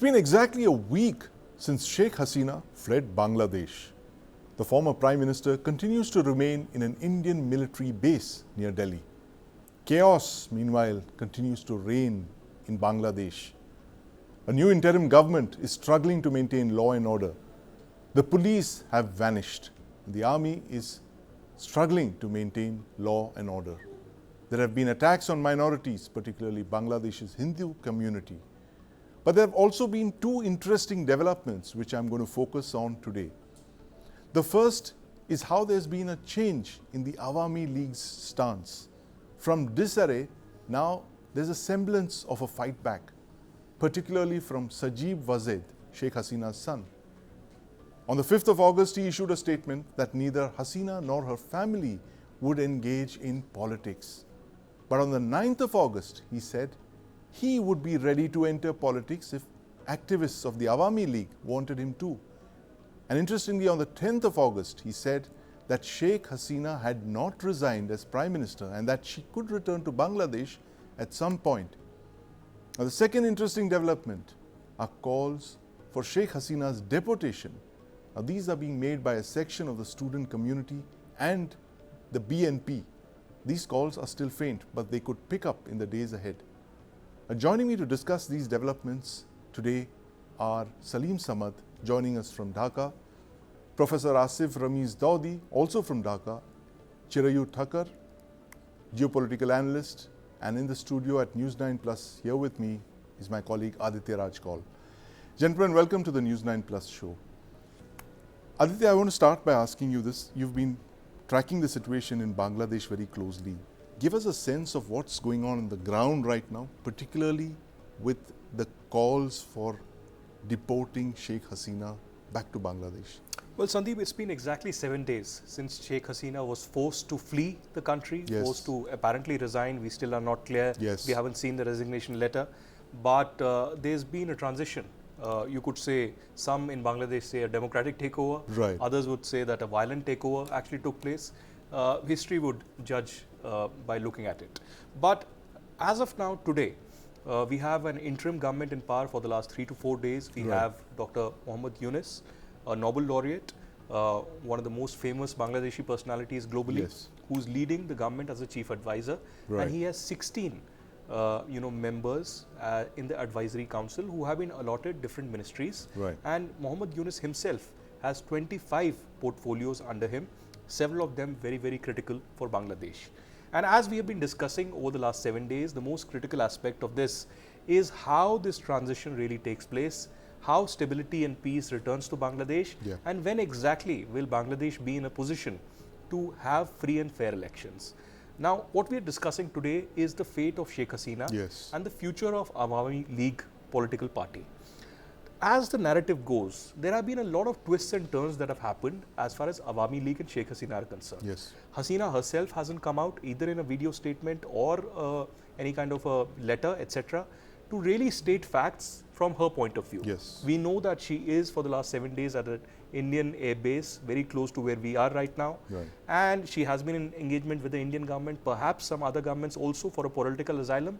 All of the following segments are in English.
been exactly a week since Sheikh Hasina fled Bangladesh. The former Prime Minister continues to remain in an Indian military base near Delhi. Chaos, meanwhile, continues to reign in Bangladesh. A new interim government is struggling to maintain law and order. The police have vanished. The army is struggling to maintain law and order. There have been attacks on minorities, particularly Bangladesh's Hindu community. But there have also been two interesting developments which I'm going to focus on today. The first is how there's been a change in the Awami League's stance. From disarray, now there's a semblance of a fight back, particularly from Sajeeb Wazed, Sheikh Hasina's son. On the 5th of August, he issued a statement that neither Hasina nor her family would engage in politics. But on the 9th of August, he said he would be ready to enter politics if activists of the Awami League wanted him to. And interestingly, on the 10th of August, he said that Sheikh Hasina had not resigned as Prime Minister and that she could return to Bangladesh at some point. Now, the second interesting development are calls for Sheikh Hasina's deportation. Now, these are being made by a section of the student community and the BNP. These calls are still faint, but they could pick up in the days ahead. Joining me to discuss these developments today are Saleem Samad, joining us from Dhaka, Professor Asif Rameez Daudi, also from Dhaka, Chirayu Thakkar, geopolitical analyst, and in the studio at News9 Plus, here with me is my colleague Aditya Raj Kaul. Gentlemen, welcome to the News9 Plus show. Aditya, I want to start by asking you this. You've been tracking the situation in Bangladesh very closely. Give us a sense of what's going on the ground right now, particularly with the calls for deporting Sheikh Hasina back to Bangladesh. Well, Sandeep, it's been exactly 7 days since Sheikh Hasina was forced to flee the country, forced to apparently resign. We still are not clear. We haven't seen the resignation letter. But there's been a transition. You could say some in Bangladesh say a democratic takeover. Right. Others would say that a violent takeover actually took place. History would judge by looking at it. But as of now, today, we have an interim government in power for the last 3 to 4 days. We have Dr. Mohammad Yunus, a Nobel laureate, one of the most famous Bangladeshi personalities globally, who's leading the government as a chief advisor. And he has 16 members in the advisory council who have been allotted different ministries. And Mohammad Yunus himself has 25 portfolios under him, several of them very, very critical for Bangladesh. And as we have been discussing over the last 7 days, the most critical aspect of this is how this transition really takes place, how stability and peace returns to Bangladesh, and when exactly will Bangladesh be in a position to have free and fair elections. Now, what we are discussing today is the fate of Sheikh Hasina and the future of Awami League political party. As the narrative goes, there have been a lot of twists and turns that have happened as far as Awami League and Sheikh Hasina are concerned. Hasina herself hasn't come out either in a video statement or any kind of a letter, etc., to really state facts from her point of view. We know that she is for the last 7 days at an Indian air base, very close to where we are right now. And she has been in engagement with the Indian government, perhaps some other governments also for a political asylum.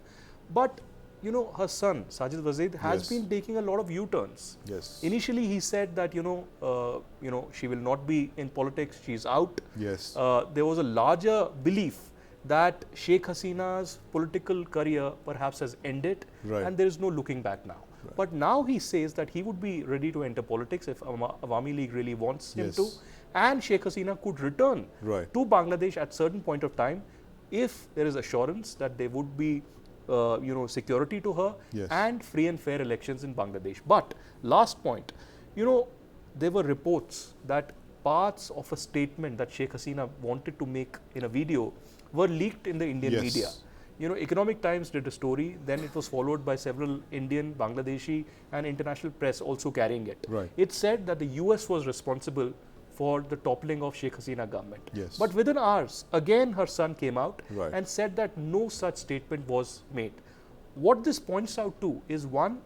But you know, her son, Sajeeb Wazed, has been taking a lot of U-turns. Initially, he said that, she will not be in politics, she's out. There was a larger belief that Sheikh Hasina's political career perhaps has ended and there is no looking back now. But now he says that he would be ready to enter politics if Awami League really wants him to. And Sheikh Hasina could return to Bangladesh at certain point of time if there is assurance that there would be security to her and free and fair elections in Bangladesh. But last point, there were reports that parts of a statement that Sheikh Hasina wanted to make in a video were leaked in the Indian media. Economic Times did a story, then it was followed by several Indian, Bangladeshi and international press also carrying it. It said that the US was responsible for the toppling of Sheikh Hasina government. But within hours, again her son came out and said that no such statement was made. What this points out to is one,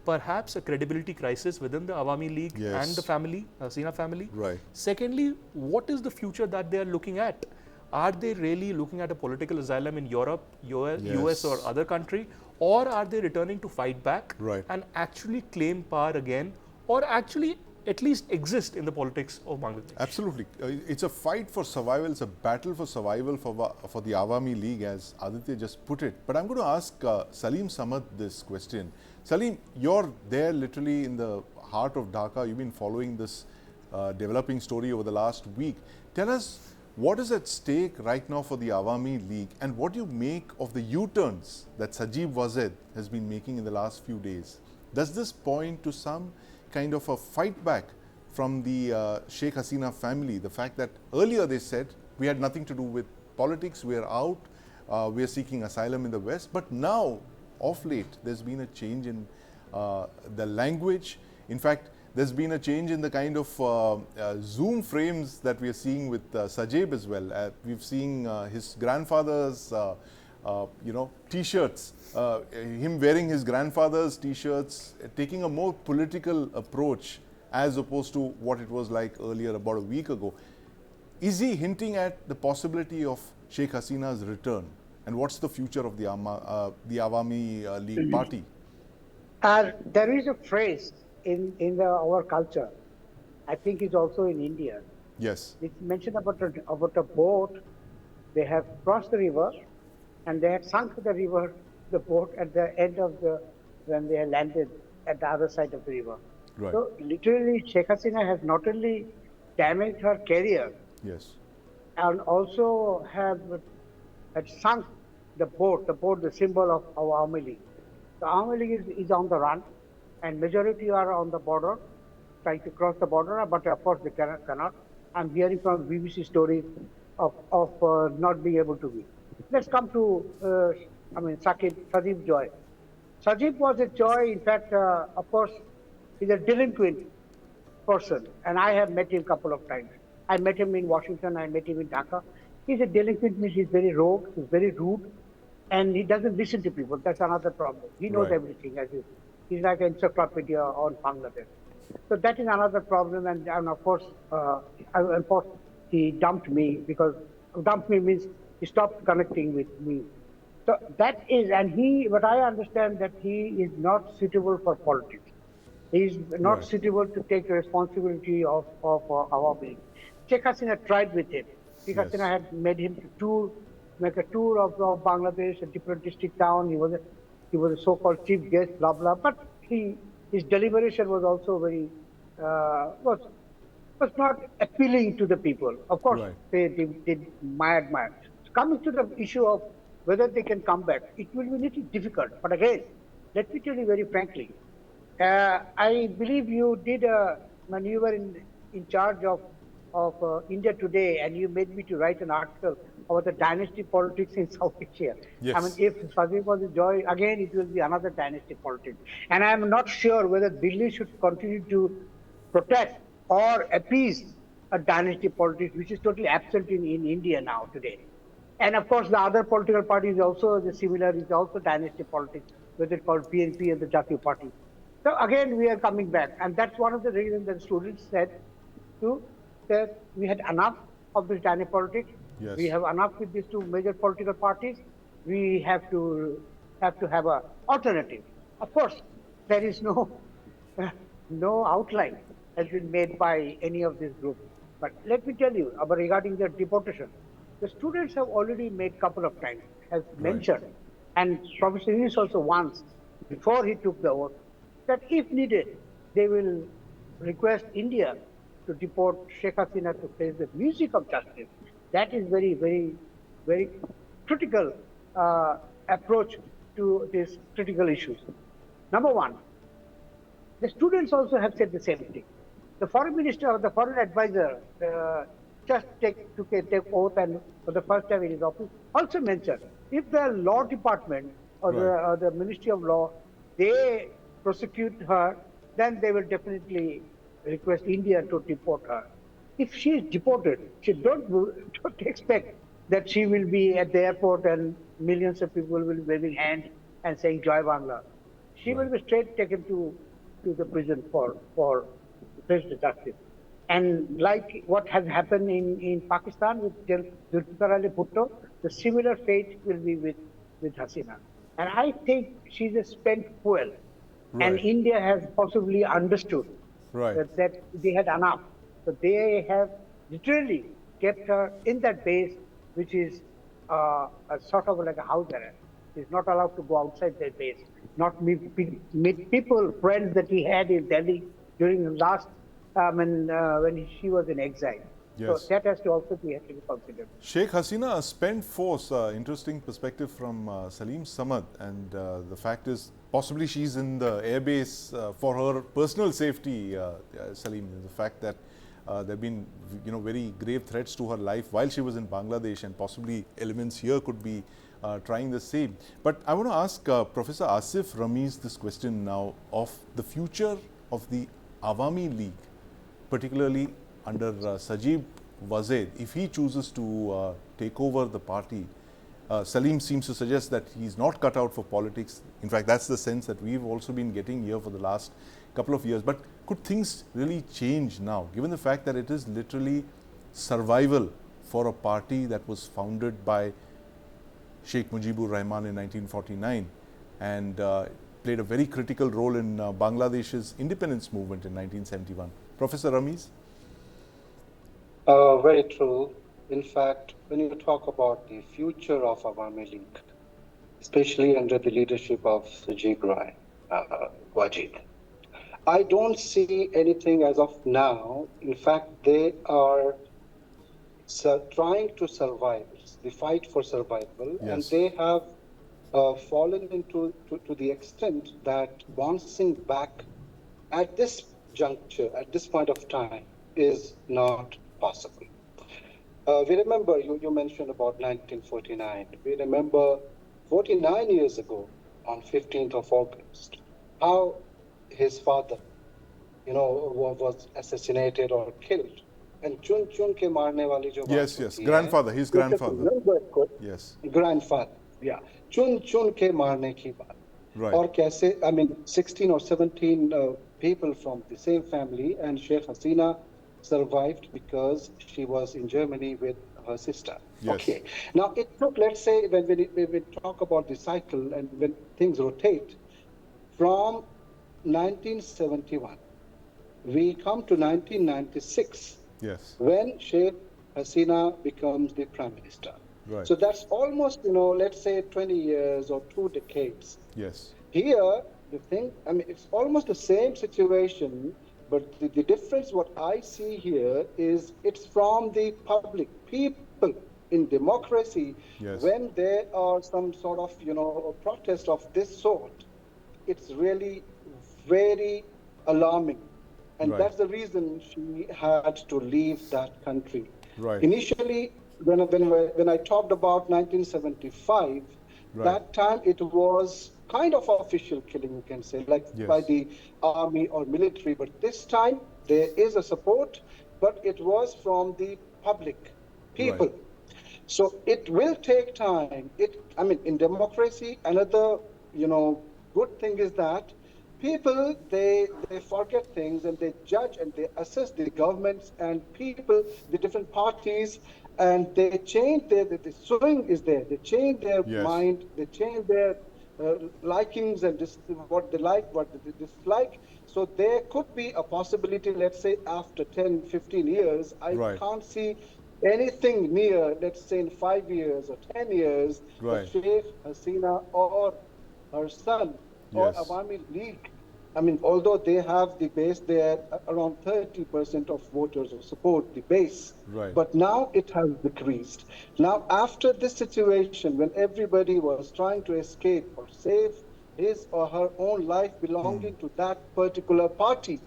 perhaps a credibility crisis within the Awami League and the family, Hasina family. Secondly, what is the future that they are looking at? are they really looking at a political asylum in Europe, US, Yes. or other country, or are they returning to fight back Right. and actually claim power again, or actually at least exist in the politics of Bangladesh? Absolutely. It's a fight for survival. It's a battle for survival for the Awami League, as Aditya just put it. But I'm going to ask Saleem Samad this question. Saleem, you're there literally in the heart of Dhaka. You've been following this developing story over the last week. Tell us, what is at stake right now for the Awami League, and what do you make of the U-turns that Sajeeb Wazed has been making in the last few days? Does this point to some kind of a fight back from the Sheikh Hasina family? The fact that earlier they said we had nothing to do with politics, we are out, we are seeking asylum in the West, but now, of late, there's been a change in the language. In fact, there's been a change in the kind of zoom frames that we are seeing with Sajeeb as well. We've seen his grandfather's T-shirts, him wearing his grandfather's T-shirts, taking a more political approach as opposed to what it was like earlier about a week ago. Is he hinting at the possibility of Sheikh Hasina's return? And what's the future of the Awami League party? There is a phrase in our culture, I think it's also in India. Yes. It's mentioned about a boat. They have crossed the river, and they had sunk the boat at the end of when they had landed at the other side of the river. Right. So literally, Sheikh Hasina has not only damaged her career, Yes. and also had sunk the boat, the symbol of our Awami League. The Awami League is on the run, and majority are on the border, trying to cross the border, but of course they cannot. I'm hearing from BBC stories of not being able to be. Let's come to, Sajeeb Joy. Sajeeb Wazed Joy, in fact, of course, is a delinquent person, and I have met him a couple of times. I met him in Washington, I met him in Dhaka. He's a delinquent, means he's very rogue, he's very rude, and he doesn't listen to people. That's another problem. He knows Right. everything, he's like an encyclopedia on Bangladesh. So that is another problem, and of course, he dumped me, because dumped me means he stopped connecting with me. So that is, and but I understand that he is not suitable for politics. He is not Right. suitable to take the responsibility of our being. Sheikh Hasina tried with him. Sheikh Yes. Hasina had made him make a tour of Bangladesh, a different district town. He was a so-called chief guest, blah blah. But his deliberation was also very was not appealing to the people. Of course, Right. they admire. Coming to the issue of whether they can come back, it will be a little difficult. But again, let me tell you very frankly, I believe you did when you were in charge of India Today, and you made me to write an article about the dynasty politics in South Asia. Yes. I mean, if Sajeeb was a joy, again, it will be another dynasty politics. And I am not sure whether Delhi should continue to protect or appease a dynasty politics, which is totally absent in India now today. And of course, the other political parties also similar, is also dynasty politics, whether it's called PNP and the Jatiya Party. So again, we are coming back, and that's one of the reasons that students said that we had enough of this dynasty politics. Yes. We have enough with these two major political parties. We have to have an alternative. Of course, there is no outline has been made by any of these groups. But let me tell you about regarding the deportation. The students have already made couple of times, has mentioned, and Professor Yunus also once, before he took the oath, that if needed, they will request India to deport Sheikh Hasina to face the music of justice. That is very, very, very critical approach to these critical issues. Number one, the students also have said the same thing. The foreign minister or the foreign advisor just took a oath, and for the first time in his office also mentioned, if the law department or the Ministry of Law, they prosecute her, then they will definitely request India to deport her. If she is deported, don't expect that she will be at the airport and millions of people will be waving hands and saying Joy Bangla. She will be straight taken to the prison for face the justice. And like what has happened in Pakistan with Zulfikar Ali Bhutto, the similar fate will be with Hasina. And I think she's a spent fuel. And Right, India has possibly understood right. that they had enough. So they have literally kept her in that base, which is a sort of like a house arrest. She's not allowed to go outside their base, not meet people, friends that he had in Delhi during the last, when she was in exile. So Yes. that has to also to be considered. Sheikh Hasina, a spent force, interesting perspective from Saleem Samad. And the fact is, possibly she's in the airbase for her personal safety, Saleem. The fact that there have been, very grave threats to her life while she was in Bangladesh, and possibly elements here could be trying the same. But I want to ask Professor Asif Rameez this question now of the future of the Awami League, particularly under Sajeeb Wazed. If he chooses to take over the party, Saleem seems to suggest that he's not cut out for politics. In fact, that's the sense that we've also been getting here for the last couple of years. But could things really change now, given the fact that it is literally survival for a party that was founded by Sheikh Mujibur Rahman in 1949 and played a very critical role in Bangladesh's independence movement in 1971? Professor Rameez? Very true. In fact, when you talk about the future of Awami League, especially under the leadership of Sajeeb Wazed, I don't see anything as of now. In fact, they are trying to survive. It's the fight for survival, Yes. and they have fallen into to the extent that bouncing back at this juncture, at this point of time, is not possible. We remember, you mentioned about 1949. We remember 49 years ago, on 15th of August, how his father, was assassinated or killed. And chun chun ke marne wali jo Yes, baat yes. hoti hai, Grandfather, his grandfather. Yes. Grandfather, yeah. Chun chun ke marne ki baat. Right. Or kaise, 16 or 17 people from the same family, and Sheikh Hasina survived because she was in Germany with her sister. Yes. Okay. Now it took, let's say, when we talk about the cycle and when things rotate, from 1971, we come to 1996, Yes. when Sheikh Hasina becomes the prime minister. Right. So that's almost, let's say 20 years or 2 decades. Yes. Here, the thing, it's almost the same situation, but the difference, what I see here is it's from the public, people in democracy. Yes. When there are some sort of, protest of this sort, it's really very alarming. And Right. that's the reason she had to leave that country. Right. Initially, when I talked about 1975, Right. that time it was kind of official killing, you can say, like Yes. by the army or military. But this time there is a support, but it was from the public, people. Right. So it will take time. In democracy, another, good thing is that people, they forget things and they judge and they assess the governments and people, the different parties, and they change the swing is there. They change their Yes. mind, they change their likings and what they like, what they dislike. So there could be a possibility, let's say after 10, 15 years, I Right. can't see anything near, let's say in 5 years or 10 years, Right. that Sheikh Hasina or her son or Yes. Awami League, although they have the base there, around 30% of voters or support the base, Right. but now it has decreased. Now, after this situation, when everybody was trying to escape or save his or her own life belonging to that particular party,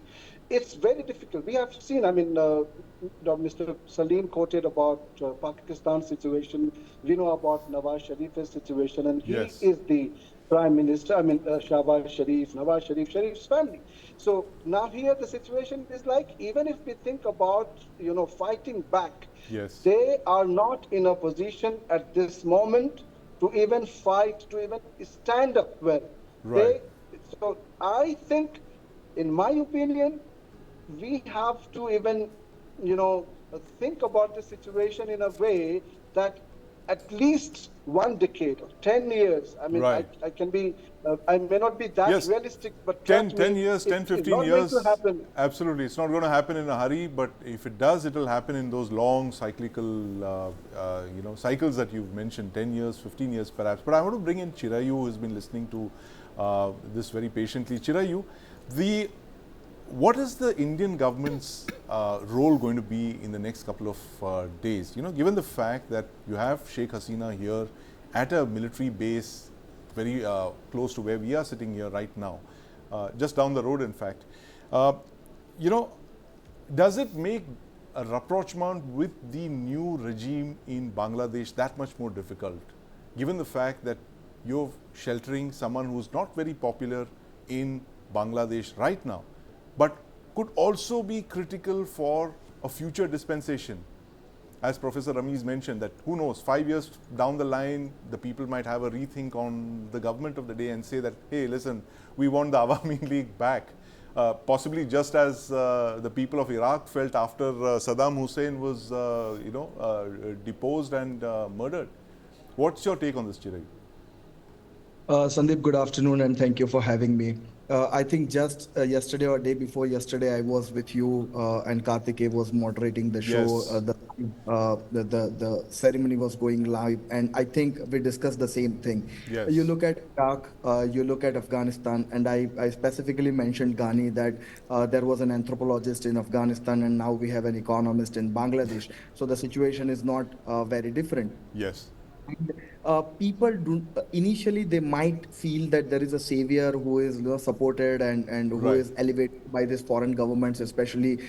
it's very difficult. We have seen, Mr. Saleem quoted about Pakistan situation. We know about Nawaz Sharif's situation, and he Yes. is the Prime Minister, Shahbaz Sharif, Nawaz Sharif's family. So now here the situation is like, even if we think about, fighting back, Yes. they are not in a position at this moment to even fight, to even stand up well. Right. So I think, in my opinion, we have to even think about the situation in a way that at least 1 decade or 10 years, I mean, Right. I can be, I may not be that Yes, realistic, but 10, trust 10 me, years, 10, it's 15 not going to years, happen. absolutely. It's not going to happen in a hurry, but if it does, it will happen in those long cyclical, cycles that you've mentioned, 10 years, 15 years perhaps. But I want to bring in Chirayu, who has been listening to this very patiently. Chirayu, what is the Indian government's role going to be in the next couple of days? Given the fact that you have Sheikh Hasina here at a military base very close to where we are sitting here right now, just down the road in fact. Does it make a rapprochement with the new regime in Bangladesh that much more difficult, given the fact that you're sheltering someone who's not very popular in Bangladesh right now, but could also be critical for a future dispensation? As Professor Rameez mentioned, that who knows, 5 years down the line, the people might have a rethink on the government of the day and say that, hey, listen, we want the Awami League back. Possibly just as the people of Iraq felt after Saddam Hussein was, deposed and murdered. What's your take on this, Chirayu? Sandeep, good afternoon, and thank you for having me. I think just yesterday or day before yesterday, I was with you, and Karthikeya was moderating the show. Yes. The ceremony was going live, and I think we discussed the same thing. Yes. You look at Iraq, you look at Afghanistan, and I specifically mentioned Ghani, that there was an anthropologist in Afghanistan, and now we have an economist in Bangladesh. So the situation is not very different. Yes. And people do initially, they might feel that there is a savior who is supported and who Right. is elevated by these foreign governments, especially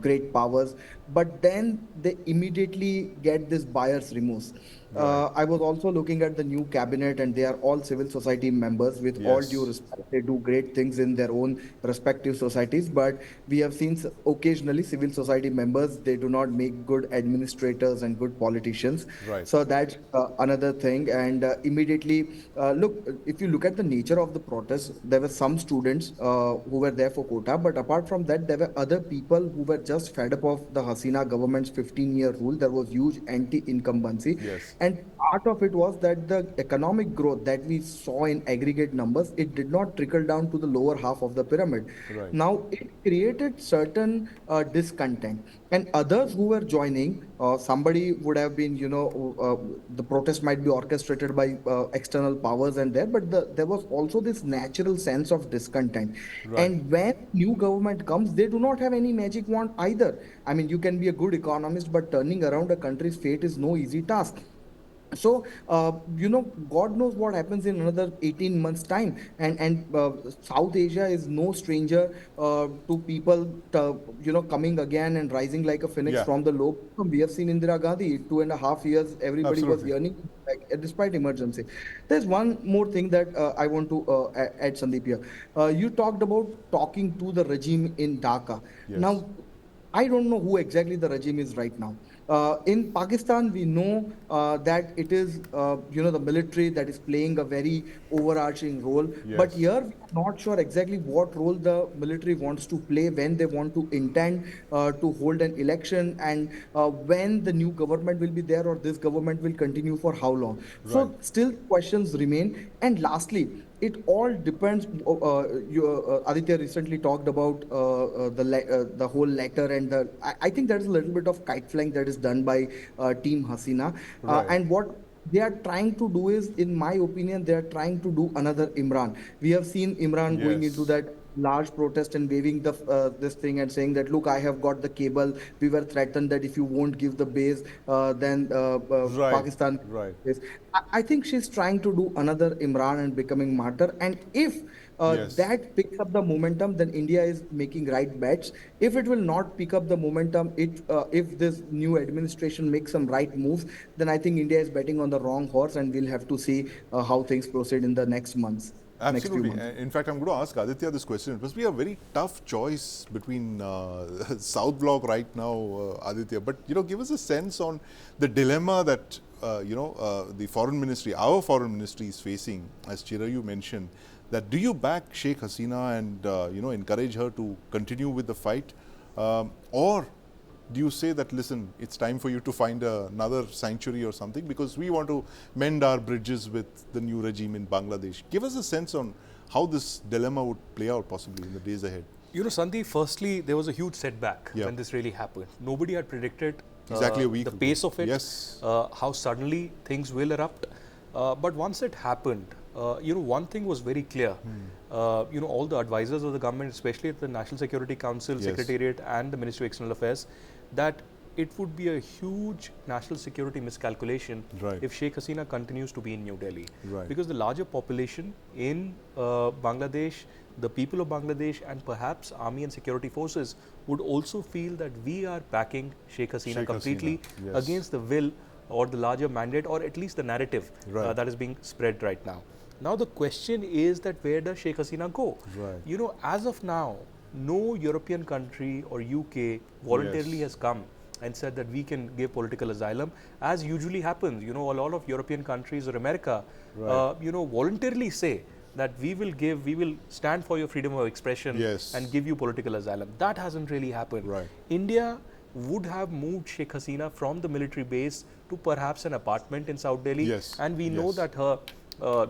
great powers, but then they immediately get this bias removed. Right. I was also looking at the new cabinet, and they are all civil society members. With all due Yes. respect, they do great things in their own respective societies, but we have seen occasionally civil society members, they do not make good administrators and good politicians. Right. So that's another thing. And immediately, look, if you look at the nature of the protest, there were some students who were there for quota, but apart from that, there were other people who were just fed up of the Hasina government's 15-year rule. There was huge anti-incumbency. Yes. And part of it was that the economic growth that we saw in aggregate numbers, it did not trickle down to the lower half of the pyramid. Right. Now, it created certain discontent. And others who were joining, somebody would have been, the protest might be orchestrated by external powers and there, but there was also this natural sense of discontent. Right. And when new government comes, they do not have any magic wand either. I mean, you can be a good economist, but turning around a country's fate is no easy task. So, God knows what happens in another 18 months' time. And South Asia is no stranger to people, coming again and rising like a phoenix Yeah. from the low. We have seen Indira Gandhi, 2.5 years, everybody was Absolutely. yearning, despite emergency. There's one more thing that I want to add, Sandeep, here. You talked about talking to the regime in Dhaka. Yes. Now, I don't know who exactly the regime is right now. In Pakistan, we know that it is, the military that is playing a very overarching role. But Yes. here, we are not sure exactly what role the military wants to play, when they want to intend to hold an election, and when the new government will be there, or this government will continue for how long. Right. So, still questions remain. And lastly, it all depends. Aditya recently talked about the whole letter, and I think there's a little bit of kite flying that is done by Team Hasina. Right. And what they are trying to do is, in my opinion, they are trying to do another Imran. We have seen Imran going into Yes. that large protest and waving the this thing and saying that, look, I have got the cable. We were threatened that if you won't give the base, then Right. Pakistan. Right. Yes. I think she's trying to do another Imran and becoming martyr. And if Yes. that picks up the momentum, then India is making right bets. If it will not pick up the momentum, if this new administration makes some right moves, then I think India is betting on the wrong horse, and we'll have to see how things proceed in the next months. Next few Absolutely. months. In fact, I'm going to ask Aditya this question. It must be a very tough choice between South Bloc right now, Aditya. But give us a sense on the dilemma that the foreign ministry, our foreign ministry, is facing. As Chirayu mentioned, that do you back Sheikh Hasina and encourage her to continue with the fight, or do you say that, listen, it's time for you to find another sanctuary or something because we want to mend our bridges with the new regime in Bangladesh? Give us a sense on how this dilemma would play out possibly in the days ahead. You know, Sandeep, firstly, there was a huge setback Yeah. when this really happened. Nobody had predicted Exactly a week the ago. pace of it, Yes. how suddenly things will erupt. But once it happened, you know, one thing was very clear. You know, all the advisors of the government, especially at the National Security Council, Yes. Secretariat and the Ministry of External Affairs, that it would be a huge national security miscalculation Right. if Sheikh Hasina continues to be in New Delhi. Right. Because the larger population in Bangladesh, the people of Bangladesh and perhaps army and security forces would also feel that we are backing Sheikh Hasina Sheikh completely Hasina, yes. against the will or the larger mandate or at least the narrative Right. that is being spread right now. Now the question is that where does Sheikh Hasina go? Right. You know, as of now, no European country or UK voluntarily Yes. has come and said that we can give political asylum, as usually happens. You know, a lot of European countries or America, Right. you know, voluntarily say that we will stand for your freedom of expression Yes. and give you political asylum. That hasn't really happened. Right. India would have moved Sheikh Hasina from the military base to perhaps an apartment in South Delhi. Yes. And we know Yes. that her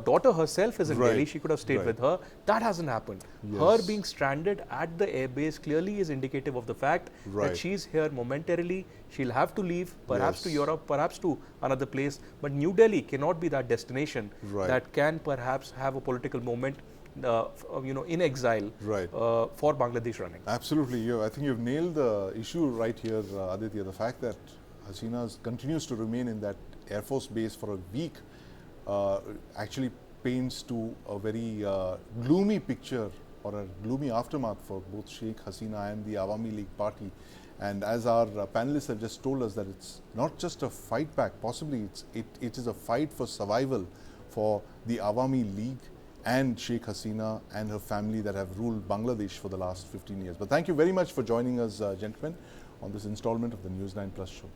daughter herself is in Right. Delhi. She could have stayed Right. with her. That hasn't happened. Yes. Her being stranded at the airbase clearly is indicative of the fact Right. that she's here momentarily. She'll have to leave, perhaps to Yes. Europe, perhaps to another place. But New Delhi cannot be that destination Right. that can perhaps have a political moment, you know, in exile Right. for Bangladesh running. Absolutely. I think you've nailed the issue right here, Aditya. The fact that Hasina continues to remain in that Air Force base for a week actually paints to a very gloomy picture or a gloomy aftermath for both Sheikh Hasina and the Awami League party. And as our panelists have just told us that it's not just a fight back, possibly it is a fight for survival for the Awami League and Sheikh Hasina and her family that have ruled Bangladesh for the last 15 years. But thank you very much for joining us, gentlemen, on this installment of the News 9 Plus show.